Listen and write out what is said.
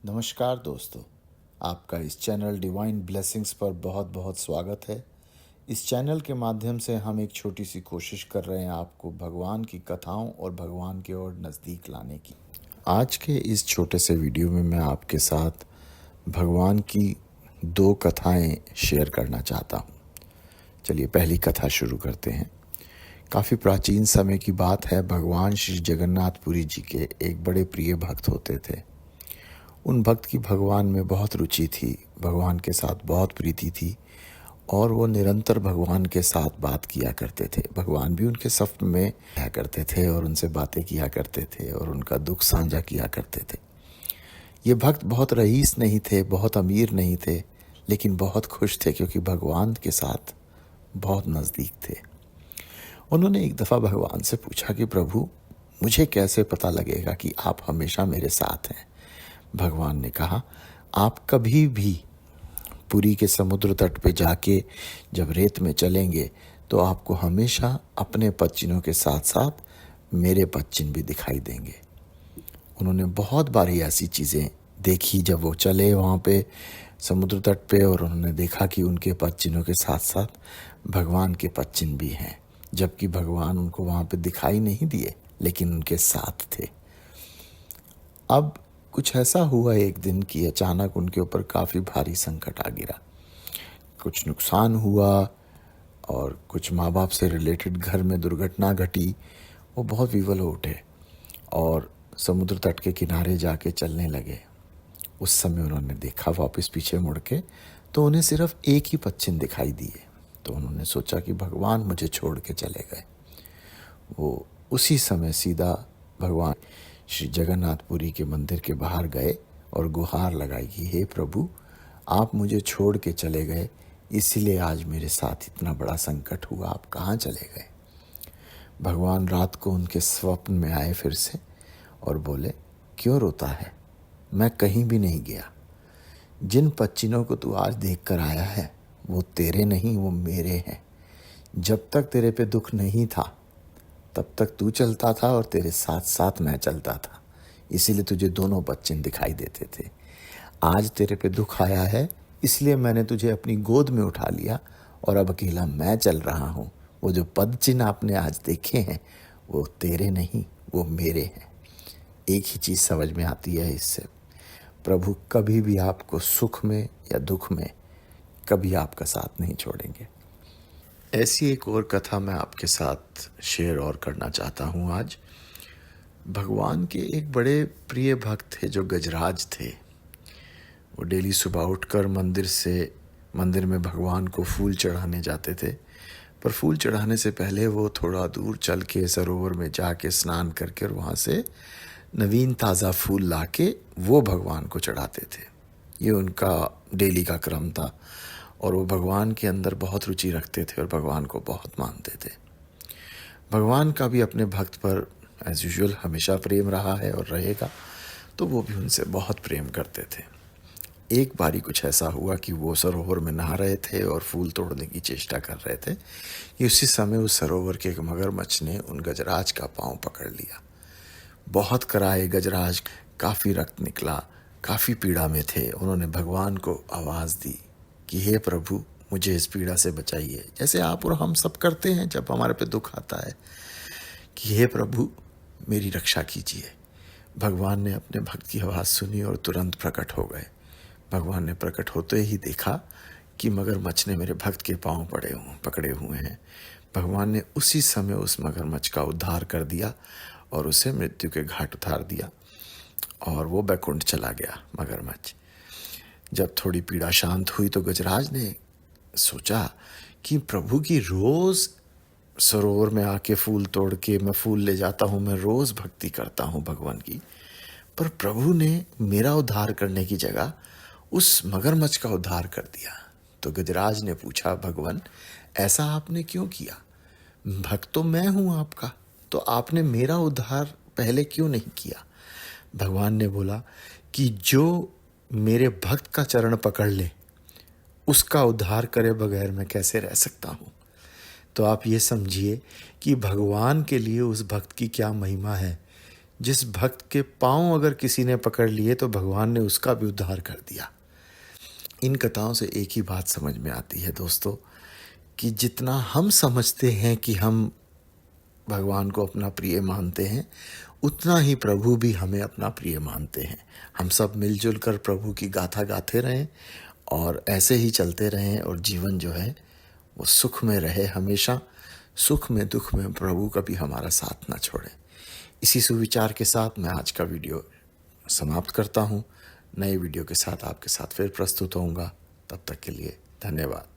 नमस्कार दोस्तों, आपका इस चैनल डिवाइन ब्लेसिंग्स पर बहुत बहुत स्वागत है। इस चैनल के माध्यम से हम एक छोटी सी कोशिश कर रहे हैं आपको भगवान की कथाओं और भगवान के और नज़दीक लाने की। आज के इस छोटे से वीडियो में मैं आपके साथ भगवान की दो कथाएं शेयर करना चाहता हूं। चलिए पहली कथा शुरू करते हैं। काफ़ी प्राचीन समय की बात है। भगवान श्री जगन्नाथपुरी जी के एक बड़े प्रिय भक्त होते थे। उन भक्त की भगवान में बहुत रुचि थी, भगवान के साथ बहुत प्रीति थी और वो निरंतर भगवान के साथ बात किया करते थे। भगवान भी उनके सफ़र में आया करते थे और उनसे बातें किया करते थे और उनका दुख साझा किया करते थे। ये भक्त बहुत रईस नहीं थे, बहुत अमीर नहीं थे, लेकिन बहुत खुश थे क्योंकि भगवान के साथ बहुत नज़दीक थे। उन्होंने एक दफ़ा भगवान से पूछा कि प्रभु, मुझे कैसे पता लगेगा कि आप हमेशा मेरे साथ हैं। भगवान ने कहा, आप कभी भी पुरी के समुद्र तट पे जाके जब रेत में चलेंगे तो आपको हमेशा अपने पदचिन्हों के साथ साथ मेरे पदचिन्ह भी दिखाई देंगे। उन्होंने बहुत बारी ऐसी चीज़ें देखी जब वो चले वहाँ पे समुद्र तट पे और उन्होंने देखा कि उनके पदचिन्हों के साथ साथ भगवान के पदचिन्ह भी हैं, जबकि भगवान उनको वहाँ पे दिखाई नहीं दिए लेकिन उनके साथ थे। अब कुछ ऐसा हुआ एक दिन कि अचानक उनके ऊपर काफ़ी भारी संकट आ गिरा। कुछ नुकसान हुआ और कुछ माँ बाप से रिलेटेड घर में दुर्घटना घटी। वो बहुत विवल हो उठे और समुद्र तट के किनारे जाके चलने लगे। उस समय उन्होंने देखा वापस पीछे मुड़ के तो उन्हें सिर्फ एक ही पदचिन्ह दिखाई दिए। तो उन्होंने सोचा कि भगवान मुझे छोड़ के चले गए। वो उसी समय सीधा भगवान श्री जगन्नाथपुरी के मंदिर के बाहर गए और गुहार लगाई कि हे प्रभु, आप मुझे छोड़ के चले गए, इसीलिए आज मेरे साथ इतना बड़ा संकट हुआ। आप कहाँ चले गए? भगवान रात को उनके स्वप्न में आए फिर से और बोले, क्यों रोता है? मैं कहीं भी नहीं गया। जिन पदचिन्हों को तू आज देख कर आया है वो तेरे नहीं, वो मेरे हैं। जब तक तेरे पे दुख नहीं था तब तक तू चलता था और तेरे साथ साथ मैं चलता था, इसीलिए तुझे दोनों पदचिन्ह दिखाई देते थे। आज तेरे पे दुख आया है इसलिए मैंने तुझे अपनी गोद में उठा लिया और अब अकेला मैं चल रहा हूँ। वो जो पदचिन्ह आपने आज देखे हैं वो तेरे नहीं, वो मेरे हैं। एक ही चीज़ समझ में आती है इससे, प्रभु कभी भी आपको सुख में या दुख में कभी आपका साथ नहीं छोड़ेंगे। ऐसी एक और कथा मैं आपके साथ शेयर और करना चाहता हूँ आज। भगवान के एक बड़े प्रिय भक्त थे जो गजराज थे। वो डेली सुबह उठकर मंदिर में भगवान को फूल चढ़ाने जाते थे, पर फूल चढ़ाने से पहले वो थोड़ा दूर चल के सरोवर में जाके स्नान करके और वहाँ से नवीन ताज़ा फूल लाके वो भगवान को चढ़ाते थे। ये उनका डेली का क्रम था और वो भगवान के अंदर बहुत रुचि रखते थे और भगवान को बहुत मानते थे। भगवान का भी अपने भक्त पर एज यूजुअल हमेशा प्रेम रहा है और रहेगा, तो वो भी उनसे बहुत प्रेम करते थे। एक बारी कुछ ऐसा हुआ कि वो सरोवर में नहा रहे थे और फूल तोड़ने की चेष्टा कर रहे थे कि उसी समय उस सरोवर के एक मगरमच्छ ने उन गजराज का पाँव पकड़ लिया। बहुत कराए गजराज, काफ़ी रक्त निकला, काफ़ी पीड़ा में थे। उन्होंने भगवान को आवाज़ दी कि हे प्रभु, मुझे इस पीड़ा से बचाइए, जैसे आप और हम सब करते हैं जब हमारे पे दुख आता है कि हे प्रभु मेरी रक्षा कीजिए। भगवान ने अपने भक्त की आवाज़ सुनी और तुरंत प्रकट हो गए। भगवान ने प्रकट होते ही देखा कि मगरमच्छ ने मेरे भक्त के पाँव पकड़े हुए हैं। भगवान ने उसी समय उस मगरमच्छ का उद्धार कर दिया और उसे मृत्यु के घाट उतार दिया और वो बैकुंठ चला गया मगरमच्छ। जब थोड़ी पीड़ा शांत हुई तो गजराज ने सोचा कि प्रभु की रोज़ सरोवर में आके फूल तोड़ के मैं फूल ले जाता हूँ, मैं रोज़ भक्ति करता हूँ भगवान की, पर प्रभु ने मेरा उद्धार करने की जगह उस मगरमच्छ का उद्धार कर दिया। तो गजराज ने पूछा, भगवान ऐसा आपने क्यों किया? भक्त तो मैं हूँ आपका, तो आपने मेरा उद्धार पहले क्यों नहीं किया? भगवान ने बोला कि जो मेरे भक्त का चरण पकड़ ले उसका उद्धार करे बगैर मैं कैसे रह सकता हूँ। तो आप ये समझिए कि भगवान के लिए उस भक्त की क्या महिमा है जिस भक्त के पांव अगर किसी ने पकड़ लिए तो भगवान ने उसका भी उद्धार कर दिया। इन कथाओं से एक ही बात समझ में आती है दोस्तों, कि जितना हम समझते हैं कि हम भगवान को अपना प्रिय मानते हैं, उतना ही प्रभु भी हमें अपना प्रिय मानते हैं। हम सब मिलजुल कर प्रभु की गाथा गाते रहें और ऐसे ही चलते रहें, और जीवन जो है वो सुख में रहे हमेशा। सुख में दुख में प्रभु कभी हमारा साथ ना छोड़े। इसी सुविचार के साथ मैं आज का वीडियो समाप्त करता हूँ। नए वीडियो के साथ आपके साथ फिर प्रस्तुत होऊंगा। तब तक के लिए धन्यवाद।